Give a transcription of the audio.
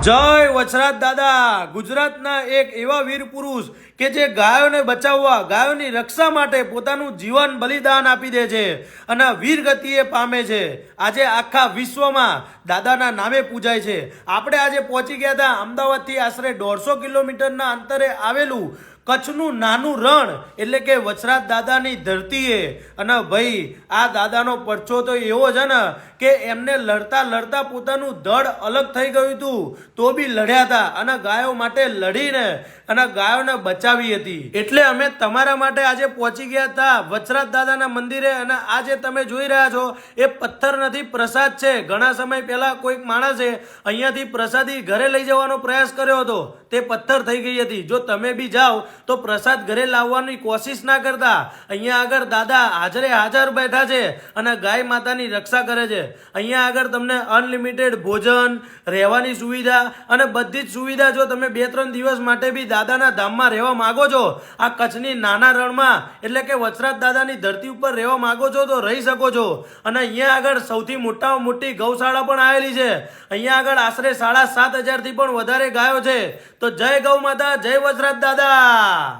જય વચરાજ દાદા ગુજરાતના એક એવા વીર પુરુષ કે જે ગાયોને બચાવવા ગાયોની રક્ષા માટે પોતાનું જીવન બલિદાન આપી દે છે અને વીર ગતિએ પામે છે। આજે આખા વિશ્વમાં દાદાના નામે પૂજાય છે। આપણે આજે પહોંચી ગયા હતા અમદાવાદથી આશરે 150 કિલોમીટરના અંતરે આવેલું કચ્છનું નાનું રણ એટલે કે વચરાજ દાદાની ધરતીએ। અને ભાઈ આ દાદાનો પરચો તો એવો છે ને કે એમને લડતા લડતા પોતાનું ધડ અલગ થઈ ગયું હતું તો બી લડ્યા હતા અને ગાયો માટે લડીને અને ગાયોને બચાવી હતી। એટલે અમે તમારા માટે આજે પહોંચી ગયા હતા વચરાજ દાદાના મંદિરે। અને આ જે તમે જોઈ રહ્યા છો એ પથ્થર નથી, પ્રસાદ છે। ઘણા સમય પહેલા કોઈક માણસે અહીંયાથી પ્રસાદી ઘરે લઈ જવાનો પ્રયાસ કર્યો હતો, તે પથ્થર થઈ ગઈ હતી। જો તમે બી જાઓ તો પ્રસાદ ઘરે લાવવાની કોશિશ ના કરતા। અહીંયા આગળ દાદા હાજરે હાજર બેઠા છે અને ગાય માતાની રક્ષા કરે છે। અહીંયા આગળ તમને અનલિમિટેડ ભોજન, રહેવાની સુવિધા અને બધી જ સુવિધા, જો તમે 2-3 દિવસ માટે બી દાદાના ધામમાં રહેવા માંગો છો, આ કચ્છની નાના રણમાં એટલે કે વચરાજ દાદાની ધરતી ઉપર રહેવા માંગો છો તો રહી શકો છો। અને અહીંયા આગળ સૌથી મોટામાં મોટી ગૌશાળા પણ આવેલી છે। અહીંયા આગળ આશરે 7,500 થી પણ વધારે ગાયો છે। તો જય ગૌ માતા, જય વચરાજ દાદા।